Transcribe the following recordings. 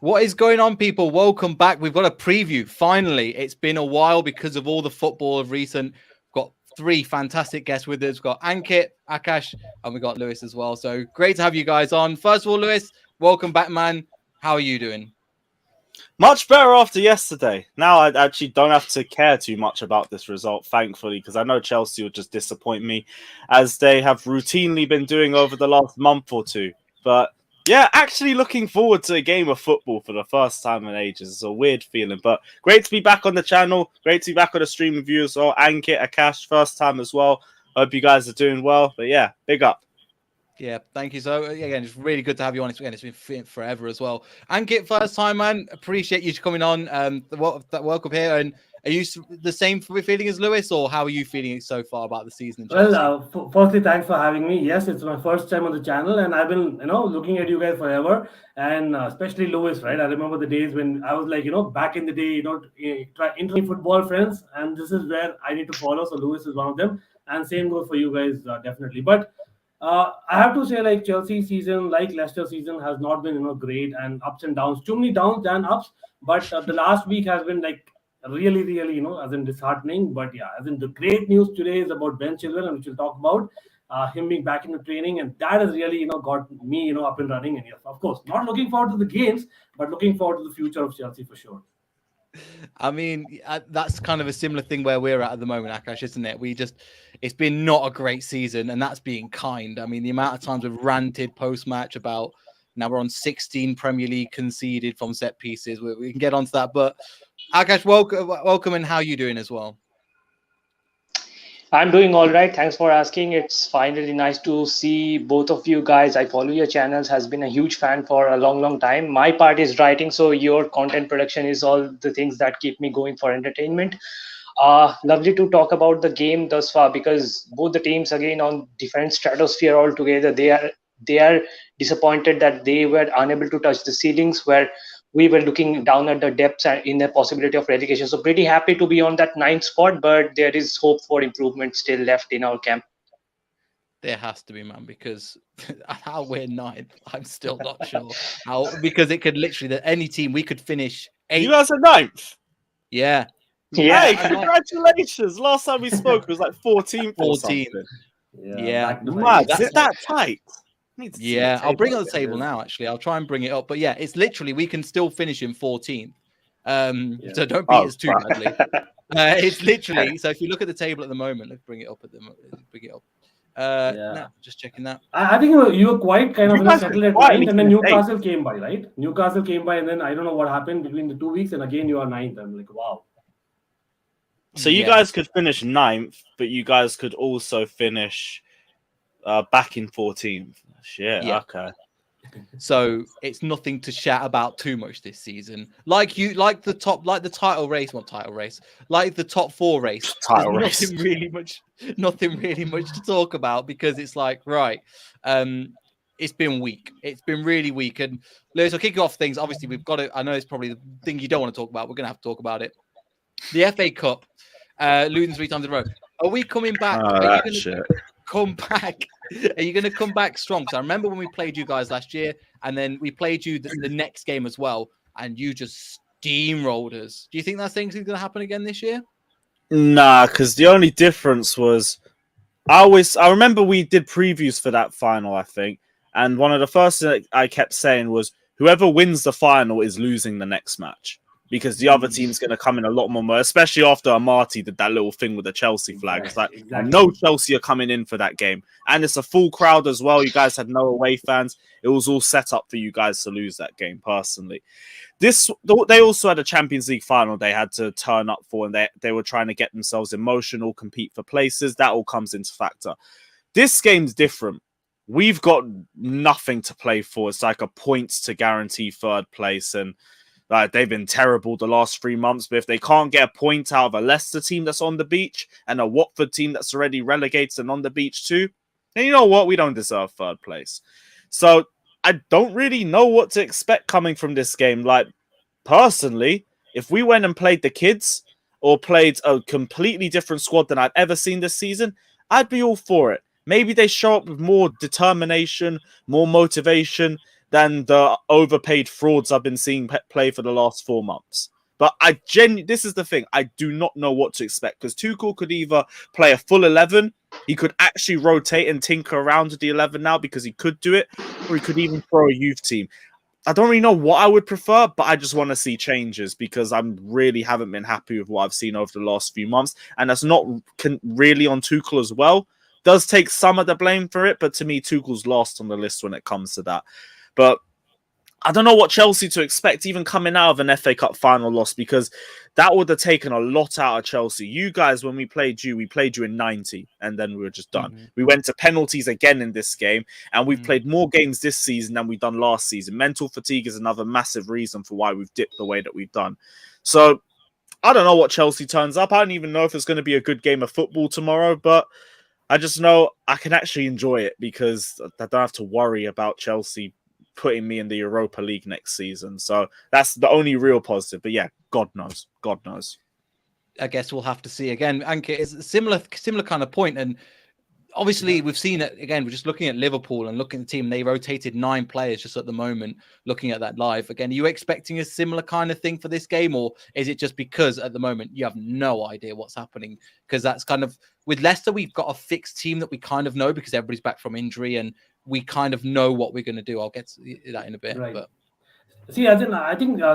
What is going on, people? Welcome back. We've got a preview. Finally, it's been a while because of all the football of recent. We've got three fantastic guests with us. We've got Ankit, Akash, and we've got Lewis as well. So great to have you guys on. First of all, Lewis, welcome back, man. How are you doing? Much better after yesterday. Now I actually don't have to care too much about this result, thankfully, because I know Chelsea will just disappoint me, as they have routinely been doing over the last month or two. But yeah, actually looking forward to a game of football for the first time in ages. It's a weird feeling, but great to be back on the channel. Great to be back on the stream with you as well. Ankit, Akash, first time as well. Hope you guys are doing well. But yeah, big up. Yeah, thank you. So again, it's really good to have you on. Again, it's been forever as well. Ankit, first time, man. Appreciate you coming on. Welcome here. And are you the same feeling as Lewis, or how are you feeling so far about the season in Chelsea? Well, firstly, thanks for having me. Yes, it's my first time on the channel, and I've been, looking at you guys forever, and especially Lewis, right? I remember the days when I was like, back in the day, internet football friends, and this is where I need to follow. So Lewis is one of them, and same goes for you guys, definitely. But I have to say, like Chelsea season, like Leicester season, has not been, great, and ups and downs. Too many downs than ups. But the last week has been like really, really, as in disheartening. But yeah, as in the great news today is about Ben Chilwell, and which we'll talk about him being back into training, and that has really, got me, up and running. And yes, of course, not looking forward to the games, but looking forward to the future of Chelsea for sure. I mean, that's kind of a similar thing where we're at the moment, Akash, isn't it? It's been not a great season, and that's being kind. I mean, the amount of times we've ranted post-match about now we're on 16 Premier League conceded from set pieces. We can get onto that, but Akash, welcome, and how are you doing as well? I'm doing all right. Thanks for asking. It's finally nice to see both of you guys. I follow your channels, has been a huge fan for a long, long time. My part is writing, so your content production is all the things that keep me going for entertainment. Lovely to talk about the game thus far, because both the teams again on different stratosphere altogether. They are disappointed that they were unable to touch the ceilings, where we were looking down at the depths and in the possibility of relegation. So pretty happy to be on that 9th spot, but there is hope for improvement still left in our camp. There has to be, man, because how we're 9th, I'm still not sure how, because it could literally, any team, we could finish 8th. You guys are 9th? Yeah. Hey, congratulations. Last time we spoke, it was like 14th or something. Yeah. Mad. Is it that tight? Yeah, I'll bring it on the table now, actually. I'll try and bring it up. But yeah, it's literally, we can still finish in 14th. So don't beat us too badly. It's literally, so if you look at the table at the moment, let's bring it up bring it up. No, just checking that. I think you were quite kind of settled at 9th, and then Newcastle came by, right? Newcastle came by, and then I don't know what happened between the 2 weeks, and again you are 9th. I'm like, wow. So you guys could finish 9th, but you guys could also finish back in 14th. Shit, yeah. Okay. So it's nothing to shout about too much this season. Like the title race, like the top 4 race. Nothing really much to talk about, because it's like, right, it's been weak. It's been really weak. And Lewis, I'll kick off things. Obviously, we've got it. I know it's probably the thing you don't want to talk about. We're going to have to talk about it. The FA Cup, losing 3 times in a row. Are we coming back? Come back? Are you going to come back strong? So I remember when we played you guys last year, and then we played you the next game as well, and you just steamrolled us. Do you think that thing's going to happen again this year? Nah, because the only difference was I remember we did previews for that final, I think, and one of the first things I kept saying was whoever wins the final is losing the next match, because the other team's going to come in a lot more, especially after Amati did that little thing with the Chelsea flag. It's like, no Chelsea are coming in for that game. And it's a full crowd as well. You guys had no away fans. It was all set up for you guys to lose that game, personally. They also had a Champions League final they had to turn up for, and they were trying to get themselves emotional, compete for places. That all comes into factor. This game's different. We've got nothing to play for. It's like a points to guarantee 3rd place, and they've been terrible the last 3 months, but if they can't get a point out of a Leicester team that's on the beach and a Watford team that's already relegated and on the beach too, then you know what? We don't deserve 3rd place. So I don't really know what to expect coming from this game. Like, personally, if we went and played the kids or played a completely different squad than I've ever seen this season, I'd be all for it. Maybe they show up with more determination, more motivation, than the overpaid frauds I've been seeing play for the last 4 months. But this is the thing. I do not know what to expect because Tuchel could either play a full 11, he could actually rotate and tinker around with the 11 now because he could do it, or he could even throw a youth team. I don't really know what I would prefer, but I just want to see changes because I really haven't been happy with what I've seen over the last few months. And that's not really on Tuchel as well. Does take some of the blame for it, but to me, Tuchel's last on the list when it comes to that. But I don't know what Chelsea to expect, even coming out of an FA Cup final loss, because that would have taken a lot out of Chelsea. You guys, when we played you in 90, and then we were just done. Mm-hmm. We went to penalties again in this game, and we've played more games this season than we've done last season. Mental fatigue is another massive reason for why we've dipped the way that we've done. So, I don't know what Chelsea turns up. I don't even know if it's going to be a good game of football tomorrow, but I just know I can actually enjoy it because I don't have to worry about Chelsea putting me in the Europa League next season. So that's the only real positive. But yeah, God knows. God knows. I guess we'll have to see again. Anke, it's a similar kind of point. And obviously we've seen it again. We're just looking at Liverpool and looking at the team. They rotated 9 players just at the moment, looking at that live. Again, are you expecting a similar kind of thing for this game? Or is it just because at the moment you have no idea what's happening? Because that's kind of, with Leicester, we've got a fixed team that we kind of know because everybody's back from injury and we kind of know what we're going to do. I'll get to that in a bit. Right. But see, as in, I think there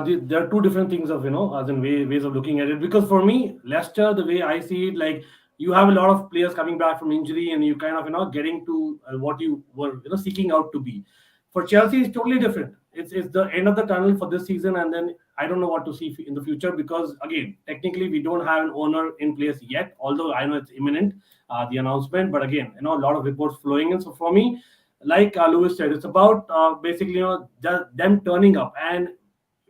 are two different things of, as in ways of looking at it. Because for me, Leicester, the way I see it, like you have a lot of players coming back from injury and you kind of, getting to what you were, seeking out to be. For Chelsea, it's totally different. It's the end of the tunnel for this season. And then I don't know what to see in the future because, again, technically we don't have an owner in place yet, although I know it's imminent, the announcement. But again, a lot of reports flowing in. So for me, like Lewis said, it's about basically them turning up, and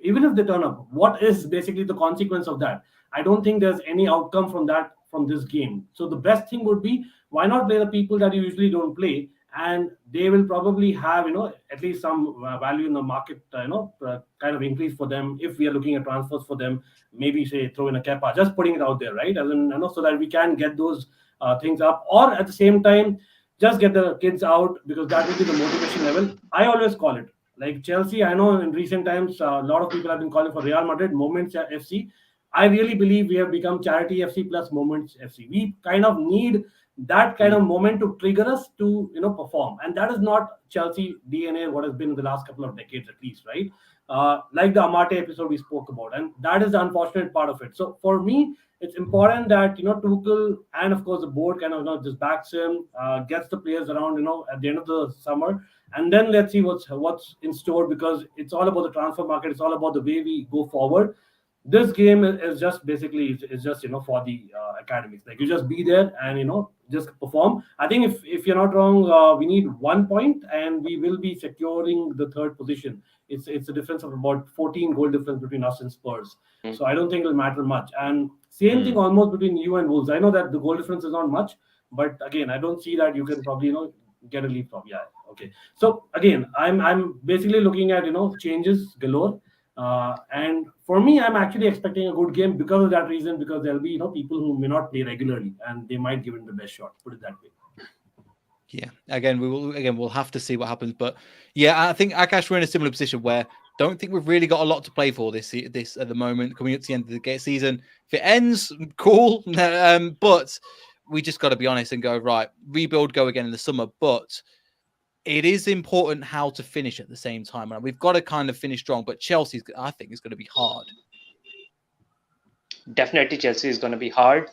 even if they turn up, what is basically the consequence of that? I don't think there's any outcome from this game. So the best thing would be, why not play the people that you usually don't play, and they will probably have at least some value in the market, kind of increase for them. If we are looking at transfers for them, maybe say throw in a Kepa, just putting it out there, right? As in, so that we can get those things up, or at the same time just get the kids out, because that will be the motivation level. I always call it like Chelsea. I know in recent times a lot of people have been calling for Real Madrid Moments FC. I really believe we have become Charity FC plus Moments FC. We kind of need that kind of moment to trigger us to perform, and that is not Chelsea DNA, what has been in the last couple of decades at least, right? Like the Amate episode we spoke about, and that is the unfortunate part of it. So for me, it's important that Tuchel and of course the board kind of just backs him, gets the players around at the end of the summer, and then let's see what's in store, because it's all about the transfer market. It's all about the way we go forward. This game is just basically it's just for the academies. Like you just be there and just perform. I think if you're not wrong, we need 1 point and we will be securing the 3rd position. It's a difference of about 14 goal difference between us and Spurs. So I don't think it'll matter much. And same thing almost between you and Wolves. I know that the goal difference is not much, but again, I don't see that you can probably get a lead from. Yeah, okay. So again, I'm basically looking at changes galore. And for me, I'm actually expecting a good game because of that reason, because there'll be people who may not play regularly and they might give it the best shot, put it that way. Yeah, we'll have to see what happens, but yeah, I think Akash, we're in a similar position where don't think we've really got a lot to play for this at the moment, coming up to the end of the season. If it ends, cool, but we just got to be honest and go, right, rebuild, go again in the summer. But it is important how to finish at the same time. And we've got to kind of finish strong, but Chelsea, I think, is going to be hard. Definitely Chelsea is going to be hard.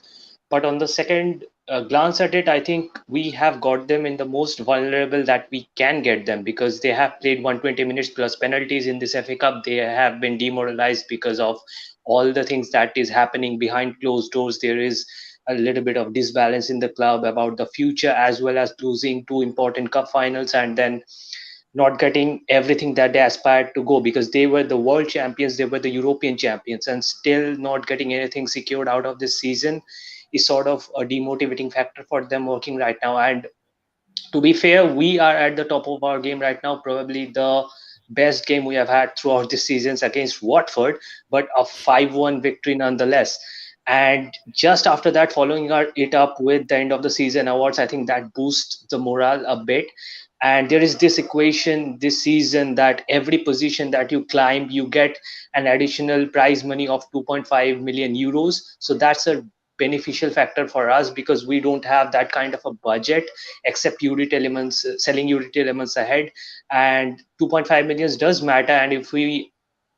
But on the second glance at it, I think we have got them in the most vulnerable that we can get them, because they have played 120 minutes plus penalties in this FA Cup. They have been demoralized because of all the things that is happening behind closed doors. There is a little bit of disbalance in the club about the future, as well as losing 2 important cup finals and then not getting everything that they aspired to go, because they were the world champions, they were the European champions, and still not getting anything secured out of this season is sort of a demotivating factor for them working right now. And to be fair, we are at the top of our game right now, probably the best game we have had throughout this season against Watford, but a 5-1 victory nonetheless. And just after that, following it up with the end of the season awards, I think that boosts the morale a bit. And there is this equation this season that every position that you climb, you get an additional prize money of 2.5 million euros. So that's a beneficial factor for us because we don't have that kind of a budget except unit elements, selling unit elements ahead. And 2.5 million does matter. And if we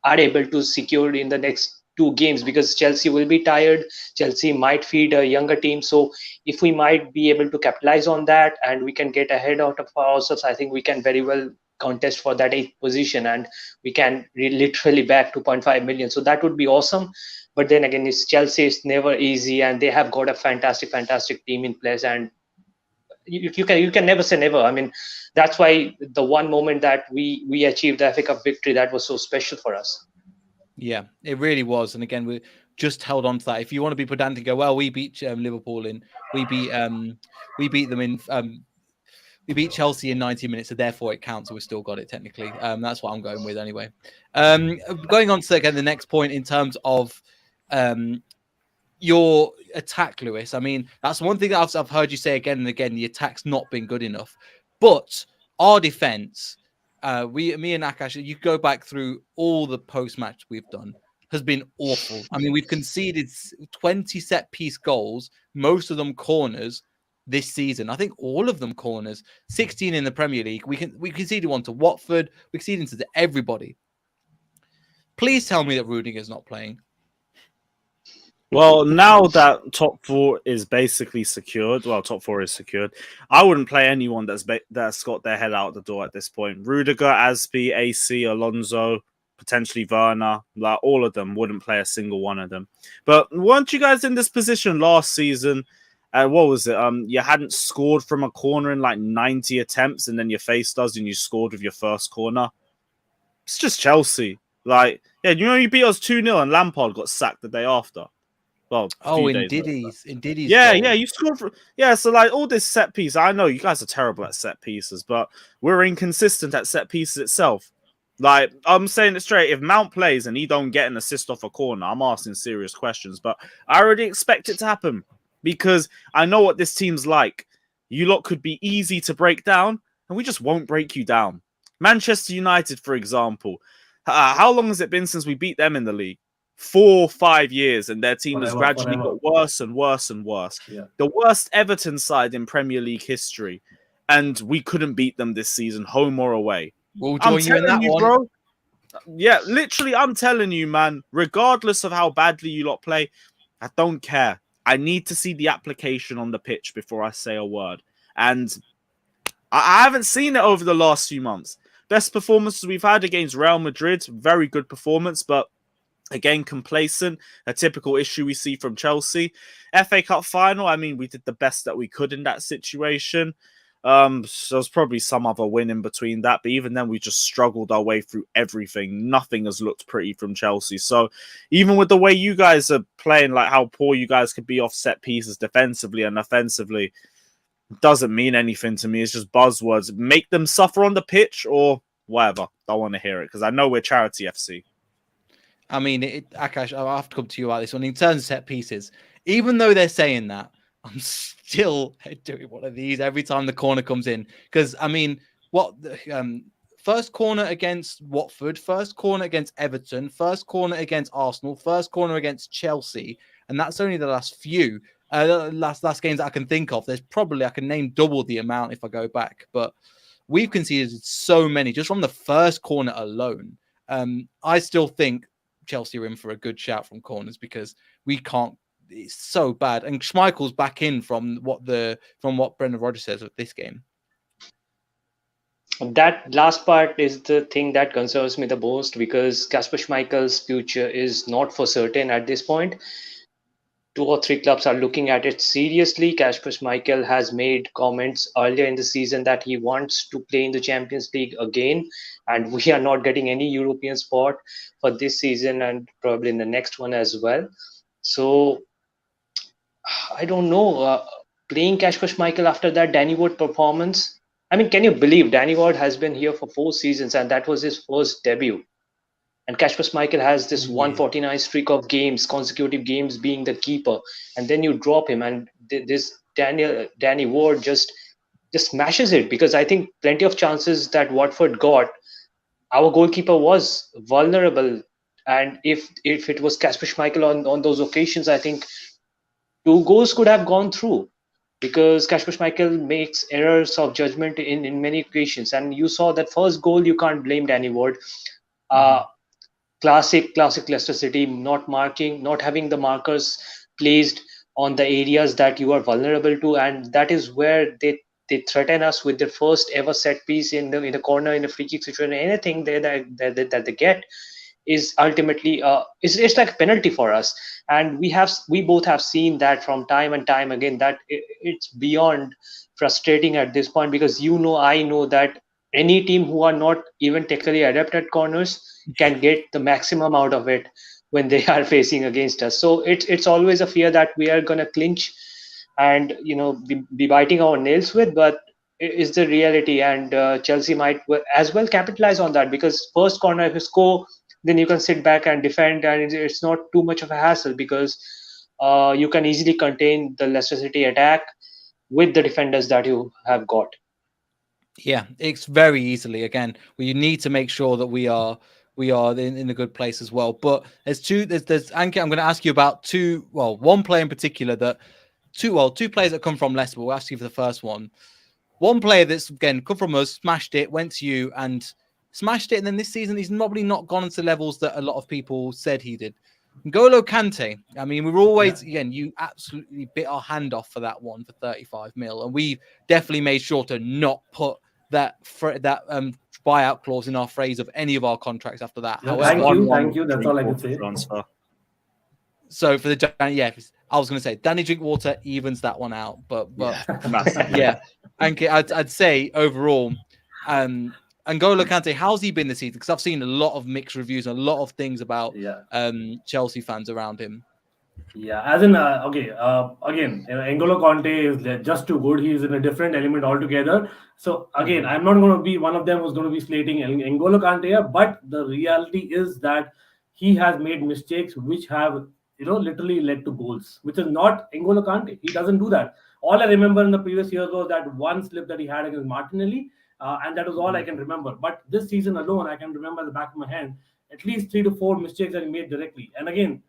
are able to secure in the next 2 games, because Chelsea will be tired, Chelsea might feed a younger team. So if we might be able to capitalize on that and we can get ahead out of ourselves, I think we can very well contest for that 8th position and we can literally back 2.5 million. So that would be awesome. But then again, it's Chelsea, it's never easy, and they have got a fantastic team in place. And you can never say never. I mean, that's why the one moment that we achieved the FA Cup victory, that was so special for us. Yeah, it really was. And again, we just held on to that. If you want to be pedantic, go, well, we beat Liverpool we beat them in we beat Chelsea in 90 minutes, so therefore it counts. So we still got it technically. That's what I'm going with anyway. Going on to again the next point in terms of your attack, Lewis. I mean, that's one thing that I've heard you say again and again. The attack's not been good enough, but our defense, me and Akash, you go back through all the post-match we've done, has been awful. I mean, we've conceded 20 set-piece goals, most of them corners this season. I think all of them corners. 16 in the Premier League. We conceded one to Watford. We conceded to everybody. Please tell me that Rudiger's not playing. Well, now that top 4 is basically secured, top 4 is secured, I wouldn't play anyone that's got their head out the door at this point. Rudiger, Aspi, AC, Alonso, potentially Werner, like all of them, wouldn't play a single one of them. But weren't you guys in this position last season? What was it? You hadn't scored from a corner in like 90 attempts, and then your faced us and you scored with your first corner. It's just Chelsea. Like, yeah, you beat us 2-0 and Lampard got sacked the day after. Well, in Diddy's yeah, goal. yeah, you scored so like all this set piece. I know you guys are terrible at set pieces, but we're inconsistent at set pieces itself. Like, I'm saying it straight, if Mount plays and he don't get an assist off a corner, I'm asking serious questions. But I already expect it to happen because I know what this team's like. You lot could be easy to break down, and we just won't break you down. Manchester United, for example, how long has it been since we beat them in the league? 4 or 5 years, and their team has gradually got worse and worse and worse. Yeah. The worst Everton side in Premier League history, and we couldn't beat them this season, home or away. We'll join you in that one, bro. Yeah, literally, I'm telling you, man. Regardless of how badly you lot play, I don't care. I need to see the application on the pitch before I say a word, and I haven't seen it over the last few months. Best performances we've had against Real Madrid, very good performance, but again, complacent, a typical issue we see from Chelsea. FA Cup final, I mean, we did the best that we could in that situation. So there's probably some other win in between that, but even then we just struggled our way through everything. Nothing has looked pretty from Chelsea. So even with the way you guys are playing, like how poor you guys could be off set pieces defensively and offensively, doesn't mean anything to me. It's just buzzwords. Make them suffer on the pitch or whatever. Don't want to hear it because I know we're Charity FC. I mean, Akash, I'll have to come to you about this one. In terms of set pieces, even though they're saying that, I'm still doing one of these every time the corner comes in. Because, I mean, first corner against Watford, first corner against Everton, first corner against Arsenal, first corner against Chelsea, and that's only the last few. Last games that I can think of. There's probably, I can name double the amount if I go back. But we've conceded so many just from the first corner alone. I still think Chelsea are in for a good shout from corners because we can't. It's so bad, and Schmeichel's back in from what Brendan Rodgers says of this game. That last part is the thing that concerns me the most because Kasper Schmeichel's future is not for certain at this point. 2 or 3 clubs are looking at it seriously. Kasper Schmeichel has made comments earlier in the season that he wants to play in the Champions League again, and we are not getting any European spot for this season and probably in the next one as well. So I don't know. Playing Kasper Schmeichel after that Danny Ward performance. I mean, can you believe Danny Ward has been here for 4 seasons and that was his first debut? And Kasper Schmeichel has this 149 streak of games, consecutive games being the keeper. And then you drop him and this Danny Ward just just smashes it, because I think plenty of chances that Watford got, our goalkeeper was vulnerable. And if it was Kasper Schmeichel on those occasions, I think 2 goals could have gone through, because Kasper Schmeichel makes errors of judgment in many occasions. And you saw that first goal, you can't blame Danny Ward. Uh, classic Leicester City, not marking, not having the markers placed on the areas that you are vulnerable to, and that is where they threaten us with their first ever set piece in the corner, in a free kick situation. Anything there that they get is ultimately it's like a penalty for us. And we both have seen that from time and time again, that it's beyond frustrating at this point, because I know that any team who are not even technically adept at corners can get the maximum out of it when they are facing against us. So it's always a fear that we are going to clinch and be biting our nails with, but is the reality. And Chelsea might as well capitalize on that, because first corner, if you score, then you can sit back and defend, and it's not too much of a hassle, because you can easily contain the Leicester City attack with the defenders that you have got. Yeah, it's very easily. Again, we need to make sure that we are in a good place as well. But there's Ankit, I'm going to ask you about one player in particular two players that come from Leicester. We'll ask you for the first one. One player that's, again, come from us, smashed it, went to you and smashed it. And then this season, he's probably not gone into levels that a lot of people said he did. N'Golo Kante. I mean, we were always, again, you absolutely bit our hand off for that one for 35 mil. And we definitely made sure to not put that buyout clause in our phrase of any of our contracts after that. Yeah, However, thank you. That's all I could say. Transfer. So for the I was going to say Danny Drinkwater evens that one out, but yeah. Ankit, I'd say overall, N'Golo Kante, how's he been this season? Because I've seen a lot of mixed reviews and a lot of things about Chelsea fans around him. Yeah, as in again, N'Golo Kante is just too good. He's in a different element altogether. So again, I'm not going to be one of them who's going to be slating N'Golo Kante, but the reality is that he has made mistakes which have literally led to goals, which is not N'Golo Kante. He doesn't do that. All I remember in the previous years was that one slip that he had against Martinelli, and that was all I can remember. But this season alone, I can remember at the back of my hand at least 3 to 4 mistakes that he made directly. And again,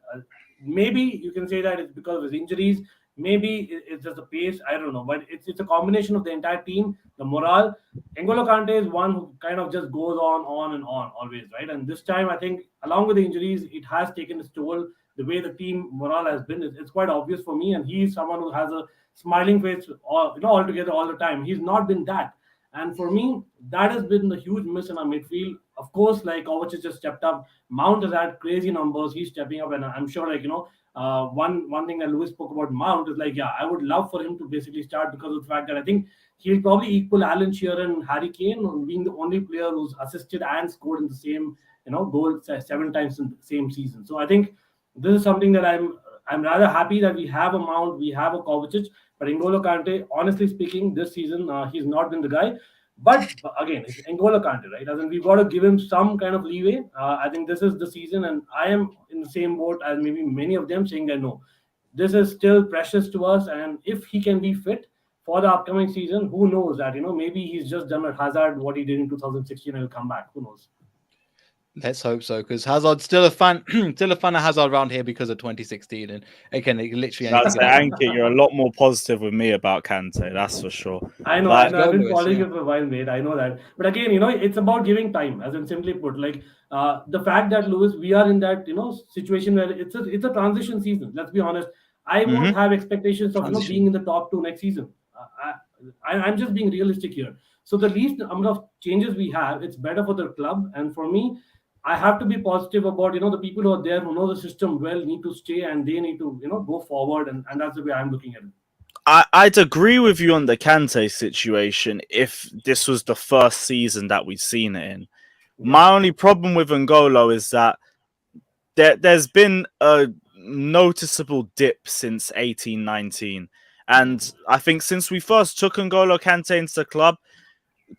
maybe you can say that it's because of his injuries. Maybe it's just the pace. I don't know. But it's a combination of the entire team, the morale. N'Golo Kante is one who kind of just goes on and on always, right? And this time, I think, along with the injuries, it has taken its toll. The way the team morale has been, it's quite obvious for me. And he's someone who has a smiling face, altogether all the time. He's not been that. And for me, that has been the huge miss in our midfield. Of course, like Kovacic just stepped up. Mount has had crazy numbers. He's stepping up, and I'm sure, one thing that Lewis spoke about Mount is I would love for him to basically start, because of the fact that I think he'll probably equal Alan Shearer and Harry Kane on being the only player who's assisted and scored in the same goal 7 times in the same season. So I think this is something that I'm rather happy that we have a Mount, we have a Kovacic, but N'Golo Kante, honestly speaking, this season he's not been the guy. But again, it's N'Golo Kante, right? As in, we've got to give him some kind of leeway. I think this is the season, and I am in the same boat as maybe many of them, saying that no, this is still precious to us, and if he can be fit for the upcoming season, who knows that maybe he's just done at Hazard what he did in 2016 and he'll come back. Who knows? Let's hope so, because Hazard's still a fan of Hazard around here because of 2016, and again, it literally. Ankit, you're a lot more positive with me about Kante, that's for sure. I know. I've been following you for a while, mate. I know that, but again, it's about giving time. As in, simply put, the fact that Lewis, we are in that situation where it's a transition season. Let's be honest. I won't have expectations of being in the top 2 next season. I'm just being realistic here. So the least number of changes we have, it's better for the club, and for me, I have to be positive about, the people who are there, who know the system well, need to stay, and they need to, go forward. And that's the way I'm looking at it. I'd agree with you on the Kante situation if this was the first season that we've seen it in. Yeah. My only problem with N'Golo is that there's been a noticeable dip since 18-19. And I think since we first took N'Golo Kante into the club,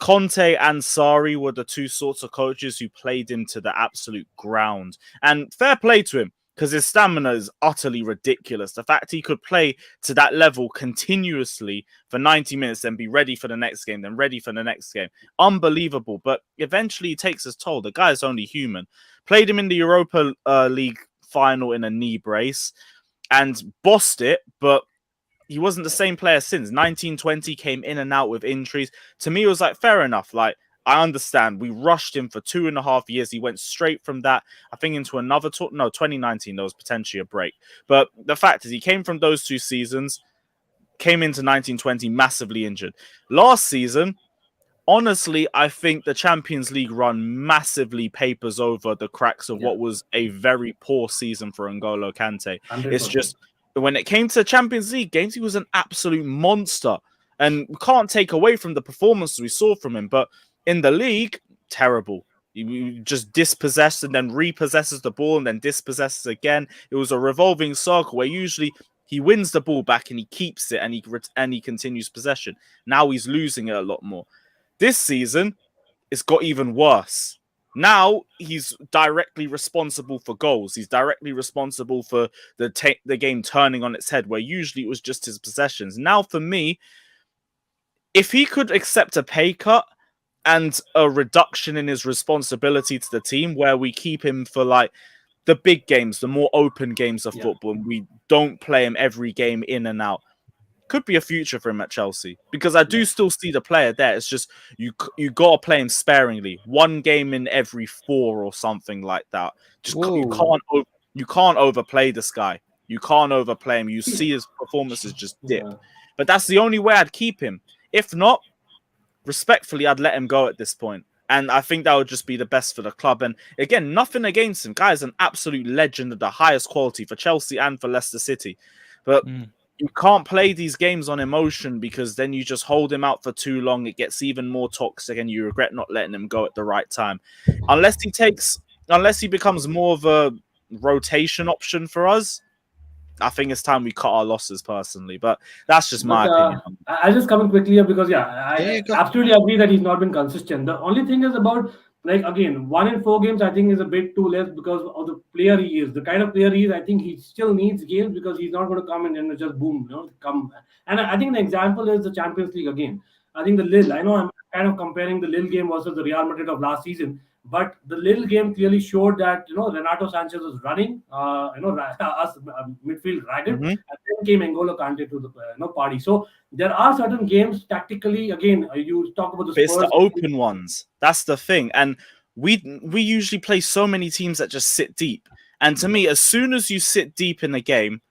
Conte and Sarri were the 2 sorts of coaches who played him to the absolute ground. And fair play to him. because his stamina is utterly ridiculous. The fact he could play to that level continuously for 90 minutes, then be ready for the next game, then ready for the next game. Unbelievable. But eventually he takes his toll. The guy is only human. Played him in the Europa League final in a knee brace and bossed it, but he wasn't the same player since. 1920 came in and out with injuries. To me, it was like, fair enough. Like, I understand. We rushed him for 2.5 years. He went straight from that, I think, into another tour. No, 2019, there was potentially a break. But the fact is, he came from those 2 seasons, came into 1920 massively injured. Last season, honestly, I think the Champions League run massively papers over the cracks of what was a very poor season for N'Golo Kante. 100%. It's just, when it came to Champions League games, he was an absolute monster. And we can't take away from the performance we saw from him. But in the league, terrible. He just dispossessed and then repossesses the ball and then dispossesses again. It was a revolving circle where usually he wins the ball back and he keeps it and he continues possession. Now he's losing it a lot more. This season, it's got even worse. Now he's directly responsible for goals. He's directly responsible for the game turning on its head, where usually it was just his possessions. Now, for me, if he could accept a pay cut and a reduction in his responsibility to the team, where we keep him for like the big games, the more open games of football, and we don't play him every game in and out, could be a future for him at Chelsea, because I do still see the player there. It's just you got to play him sparingly, 1 game in every 4 or something like that. Just you can't overplay this guy. You can't overplay him. You see his performances just dip. But that's the only way I'd keep him. If not, respectfully, I'd let him go at this point. And I think that would just be the best for the club. And again, nothing against him. Guy is an absolute legend of the highest quality for Chelsea and for Leicester City. But you can't play these games on emotion, because then you just hold him out for too long. It gets even more toxic and you regret not letting him go at the right time. Unless he becomes more of a rotation option for us, I think it's time we cut our losses personally. But that's just my opinion. I'll just come in quickly here because, I absolutely agree that he's not been consistent. The only thing is about, like, again, 1 in 4 games, I think, is a bit too less because of the player he is. The kind of player he is, I think he still needs games, because he's not going to come in and just boom, come. And I think the example is the Champions League again. I think the Lille, I know I'm kind of comparing the Lille game versus the Real Madrid of last season, but the Lille game clearly showed that, Renato Sanchez was running, us midfield ragged, and then came N'Golo Kante to the party. So there are certain games tactically. Again, you talk about the Spurs. It's the open ones. That's the thing, and we usually play so many teams that just sit deep. And to me, as soon as you sit deep in the game,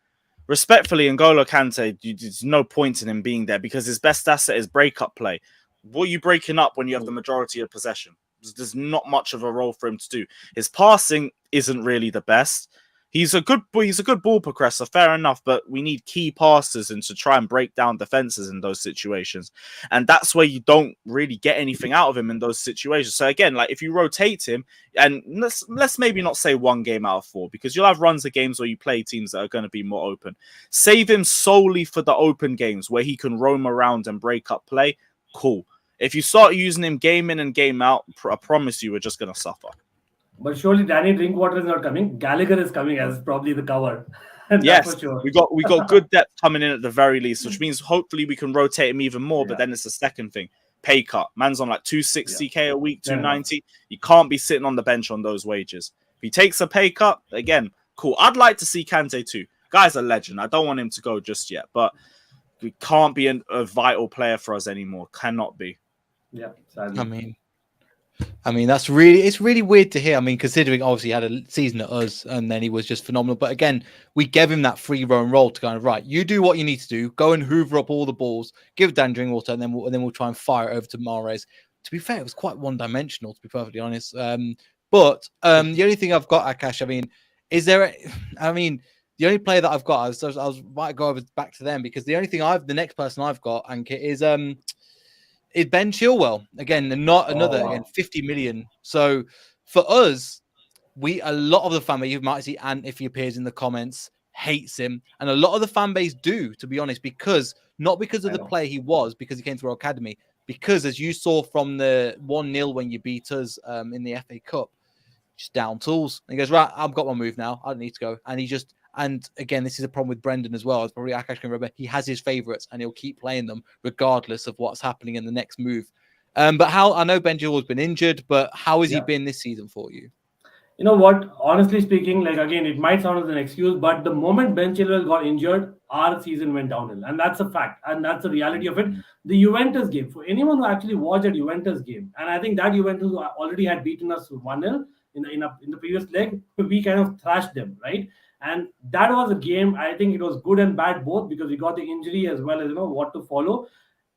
respectfully, N'Golo Kante, there's no point in him being there, because his best asset is break-up play. What are you breaking up when you have the majority of possession? There's not much of a role for him to do. His passing isn't really the best. He's a good ball progressor, fair enough, but we need key passes and to try and break down defenses in those situations. And that's where you don't really get anything out of him in those situations. So again, like, if you rotate him, and let's maybe not say 1 game out of 4, because you'll have runs of games where you play teams that are going to be more open. Save him solely for the open games where he can roam around and break up play. Cool. If you start using him game in and game out, I promise you we're just going to suffer. But surely Danny Drinkwater is not coming. Gallagher is coming as probably the cover. Yes, for sure. we got good depth coming in at the very least, which means hopefully we can rotate him even more. But then it's the second thing. Pay cut. Man's on like 260k a week, 290. You can't be sitting on the bench on those wages. If he takes a pay cut, again, cool. I'd like to see Kante too. Guy's a legend. I don't want him to go just yet, but we can't be a vital player for us anymore. Cannot be. Yeah, sadly. I mean, it's really weird to hear. I mean, considering obviously he had a season at us and then he was just phenomenal. But again, we gave him that free roam role to kind of, right, you do what you need to do, go and hoover up all the balls, give Dan Drinkwater, and then we'll try and fire it over to Mahrez. To be fair, it was quite one-dimensional, to be perfectly honest. But the only thing I've got, Akash, the only player that I've got, I was might go over back to them, because the only thing the next person I've got, Ankit, is Ben Chilwell. Again, not another, again, 50 million. So for us, a lot of the fan base, you might see Ant, if he appears in the comments, hates him. And a lot of the fan base do, to be honest, not because of the player he was, because he came through our academy, because as you saw from the 1-0 when you beat us in the FA Cup, just down tools. And he goes, right, I've got my move now. I don't need to go. And he just, and again, this is a problem with Brendan as well. As probably Akash can remember, he has his favourites and he'll keep playing them regardless of what's happening in the next move. But how, I know Benji has been injured, but how has he been this season for you? You know what? Honestly speaking, like again, it might sound as an excuse, but the moment Ben Chilwell got injured, our season went downhill, and that's a fact, and that's the reality of it. The Juventus game, for anyone who actually watched that Juventus game, and I think that Juventus already had beaten us 1-0 in the previous leg, we kind of thrashed them, right? And that was a game. I think it was good and bad both because we got the injury as well as what to follow.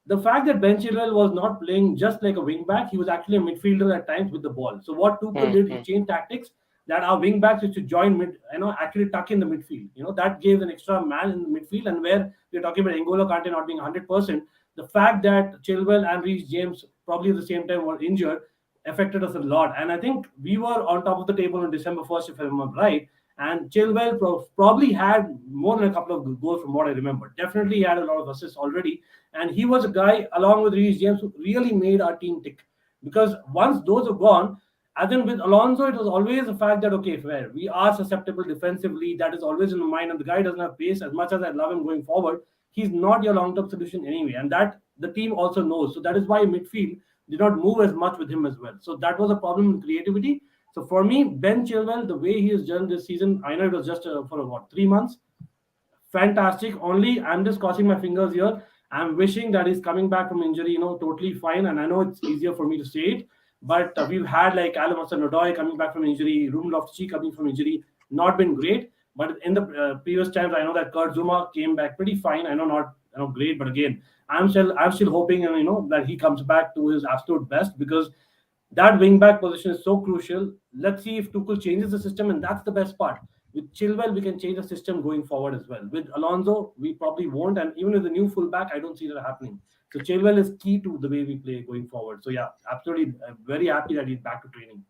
The fact that Ben Chilwell was not playing just like a wing back, he was actually a midfielder at times with the ball. So what Tuchel did, he changed tactics that our wing backs used to join actually tuck in the midfield. That gave an extra man in the midfield. And where we're talking about N'Golo Kante not being 100%, the fact that Chilwell and Reece James probably at the same time were injured affected us a lot. And I think we were on top of the table on December 1st, if I remember right. And Chilwell probably had more than a couple of goals from what I remember. Definitely he had a lot of assists already. And he was a guy, along with Reece James, who really made our team tick. Because once those are gone, as in with Alonso, it was always the fact that, okay, fair, we are susceptible defensively. That is always in the mind. And the guy doesn't have pace. As much as I love him going forward, he's not your long-term solution anyway. And that the team also knows. So that is why midfield did not move as much with him as well. So that was a problem in creativity. So for me, Ben Chilwell, the way he has done this season, I know it was just for 3 months. Fantastic. Only I'm just crossing my fingers here. I'm wishing that he's coming back from injury, totally fine. And I know it's easier for me to say it, but we've had like Callum Hudson-Odoi coming back from injury, Ruben Loftus-Cheek coming from injury, not been great. But in the previous times, I know that Kurt Zuma came back pretty fine. I know not great, but again, I'm still hoping that he comes back to his absolute best because that wing back position is so crucial. Let's see if Tuchel changes the system, and that's the best part. With Chilwell, we can change the system going forward as well. With Alonso, we probably won't, and even with the new fullback, I don't see that happening. So Chilwell is key to the way we play going forward. So yeah, absolutely, very happy that he's back to training.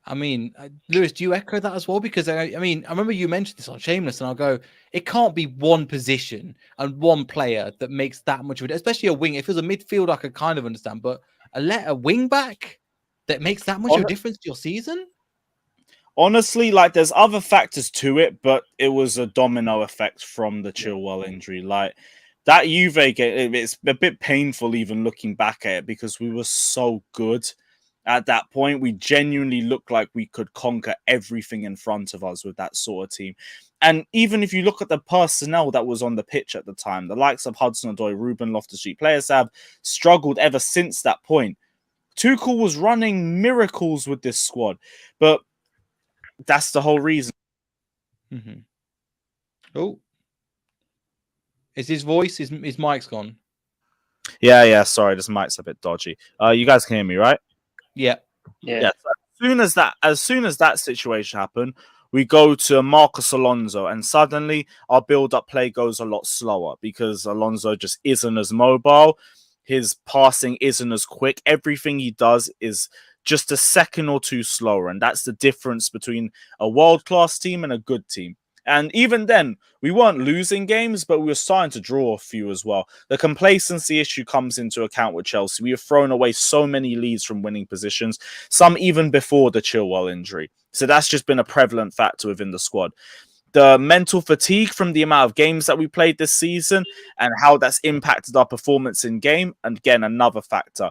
I mean, Lewis, do you echo that as well? Because I mean, I remember you mentioned this on Shameless, and I'll go, it can't be one position and one player that makes that much of it, especially a wing. If it was a midfield, I could kind of understand, but a wing back that makes that much of a difference to your season? Honestly, like there's other factors to it, but it was a domino effect from the Chilwell injury. Like that Juve game, it's a bit painful even looking back at it because we were so good at that point. We genuinely looked like we could conquer everything in front of us with that sort of team. And even if you look at the personnel that was on the pitch at the time, the likes of Hudson-Odoi, Ruben Loftus-Cheek, players have struggled ever since that point. Tuchel was running miracles with this squad, but that's the whole reason. Mm-hmm. Oh, is his voice? His mic's gone. Yeah. Sorry, this mic's a bit dodgy. You guys can hear me, right? Yeah. So as soon as that situation happened, we go to Marcos Alonso, and suddenly our build-up play goes a lot slower because Alonso just isn't as mobile. His passing isn't as quick. Everything he does is just a second or two slower. And that's the difference between a world-class team and a good team. And even then, we weren't losing games, but we were starting to draw a few as well. The complacency issue comes into account with Chelsea. We have thrown away so many leads from winning positions, some even before the Chilwell injury. So that's just been a prevalent factor within the squad. The mental fatigue from the amount of games that we played this season and how that's impacted our performance in game. And again, another factor.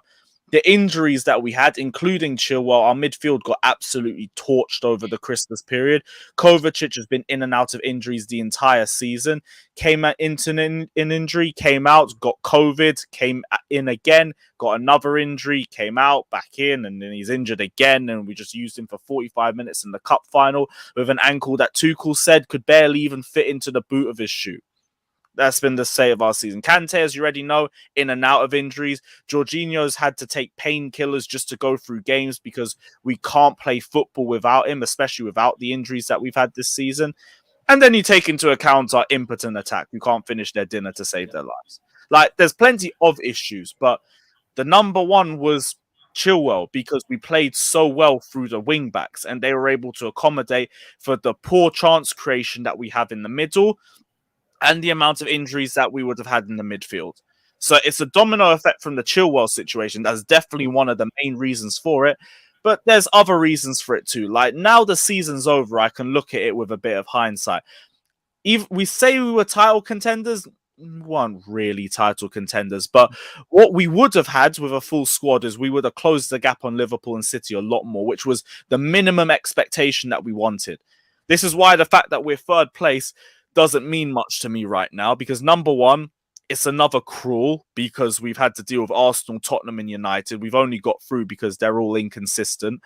The injuries that we had, including Chilwell, our midfield got absolutely torched over the Christmas period. Kovacic has been in and out of injuries the entire season. Came into an injury, came out, got COVID, came in again, got another injury, came out, back in, and then he's injured again. And we just used him for 45 minutes in the cup final with an ankle that Tuchel said could barely even fit into the boot of his shoe. That's been the state of our season. Kante, as you already know, in and out of injuries. Jorginho's had to take painkillers just to go through games because we can't play football without him, especially without the injuries that we've had this season. And then you take into account our impotent attack, who can't finish their dinner to save their lives. Like, there's plenty of issues, but the number one was Chilwell because we played so well through the wing backs and they were able to accommodate for the poor chance creation that we have in the middle and the amount of injuries that we would have had in the midfield. So it's a domino effect from the Chilwell situation. That's definitely one of the main reasons for it. But there's other reasons for it too. Like now the season's over, I can look at it with a bit of hindsight. Even we say we were title contenders, weren't really title contenders, but what we would have had with a full squad is we would have closed the gap on Liverpool and City a lot more, which was the minimum expectation that we wanted. This is why the fact that we're third place doesn't mean much to me right now, because number one, it's another crawl because we've had to deal with Arsenal, Tottenham and United. We've only got through because they're all inconsistent.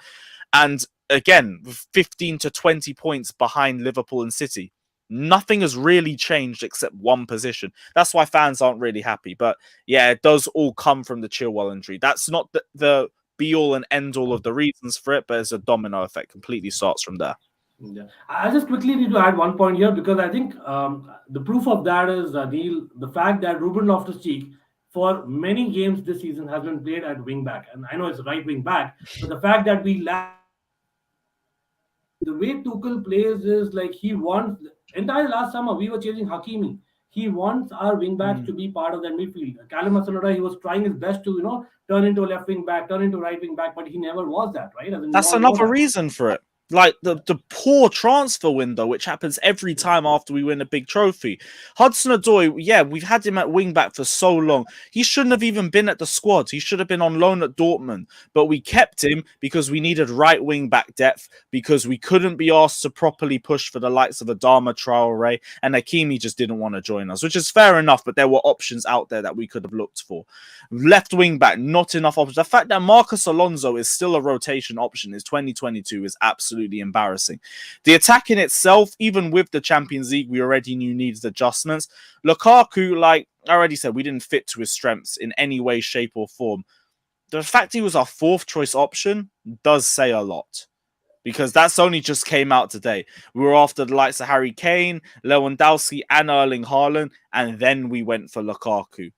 And again, 15 to 20 points behind Liverpool and City. Nothing has really changed except one position. That's why fans aren't really happy. But yeah, it does all come from the Chilwell injury. That's not the be-all and end-all of the reasons for it, but it's a domino effect. Completely starts from there. Yeah. I just quickly need to add one point here, because I think the proof of that is, Neil, the fact that Ruben Loftus-Cheek for many games this season has been played at wing back. And I know it's right wing back, but the fact that we lack the way Tuchel plays is like he wants entire last summer we were chasing Hakimi. He wants our wing backs to be part of that midfield. Callum Hudson-Odoi, he was trying his best to turn into a left wing back, turn into right wing back, but he never was that, right? That's another reason for it. Like the poor transfer window, which happens every time after we win a big trophy. Hudson-Odoi, yeah, we've had him at wing back for so long. He shouldn't have even been at the squad. He should have been on loan at Dortmund. But we kept him because we needed right wing back depth, because we couldn't be asked to properly push for the likes of Adama Traore, and Hakimi just didn't want to join us, which is fair enough, but there were options out there that we could have looked for. Left wing back, not enough options. The fact that Marcus Alonso is still a rotation option is 2022 is absolutely embarrassing. The attack in itself, even with the Champions League, we already knew needs adjustments. Lukaku, like I already said, we didn't fit to his strengths in any way, shape, or form. The fact he was our fourth choice option does say a lot, because that's only just came out today. We were after the likes of Harry Kane, Lewandowski, and Erling Haaland, and then we went for Lukaku.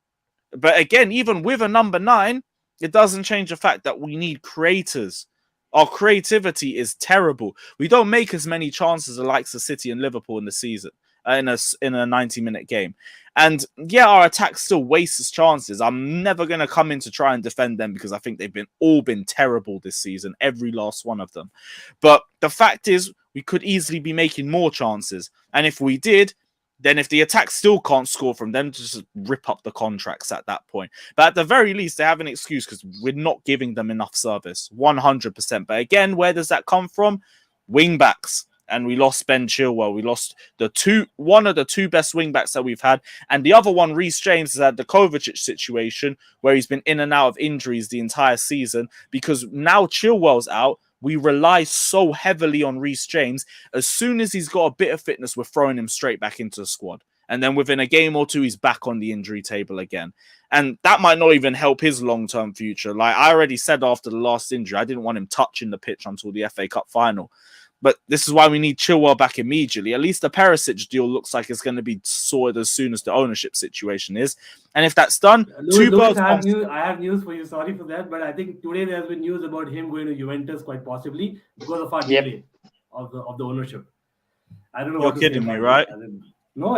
But again, even with a number 9, it doesn't change the fact that we need creators. Our creativity is terrible. We don't make as many chances as the likes of City and Liverpool in the season, in a 90-minute game. And yeah, our attack still wastes chances. I'm never going to come in to try and defend them, because I think they've all been terrible this season, every last one of them. But the fact is, we could easily be making more chances. And if we did, then if the attack still can't score from them, just rip up the contracts at that point. But at the very least, they have an excuse, because we're not giving them enough service, 100%. But again, where does that come from? Wing backs. And we lost Ben Chilwell. We lost one of the two best wing backs that we've had. And the other one, Reece James, has had the Kovacic situation, where he's been in and out of injuries the entire season, because now Chilwell's out. We rely so heavily on Reece James. As soon as he's got a bit of fitness, we're throwing him straight back into the squad. And then within a game or two, he's back on the injury table again. And that might not even help his long-term future. Like I already said after the last injury, I didn't want him touching the pitch until the FA Cup final. But this is why we need Chilwell back immediately. At least the Perisic deal looks like it's going to be sorted as soon as the ownership situation is. And if that's done, Lewis, I have news for you. Sorry for that, but I think today there's been news about him going to Juventus quite possibly because of our delay of the ownership. I don't know. You're kidding me, right? No,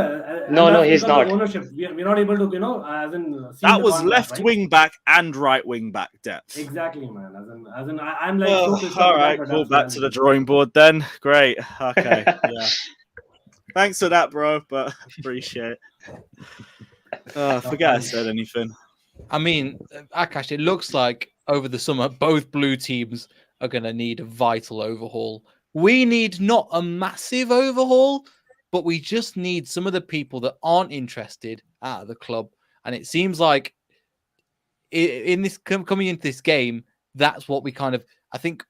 he's not. Ownership. We're not able to, as in. That was left wing back and right wing back depth. Exactly, man. As in, I'm like. All right, cool. Back to the drawing board then. Great. Okay. Yeah. Thanks for that, bro. But appreciate it. I forget I said anything. I mean, Akash, it looks like over the summer, both blue teams are going to need a vital overhaul. We need not a massive overhaul, but we just need some of the people that aren't interested out of the club. And it seems like in this coming into this game, that's what we kind of, I think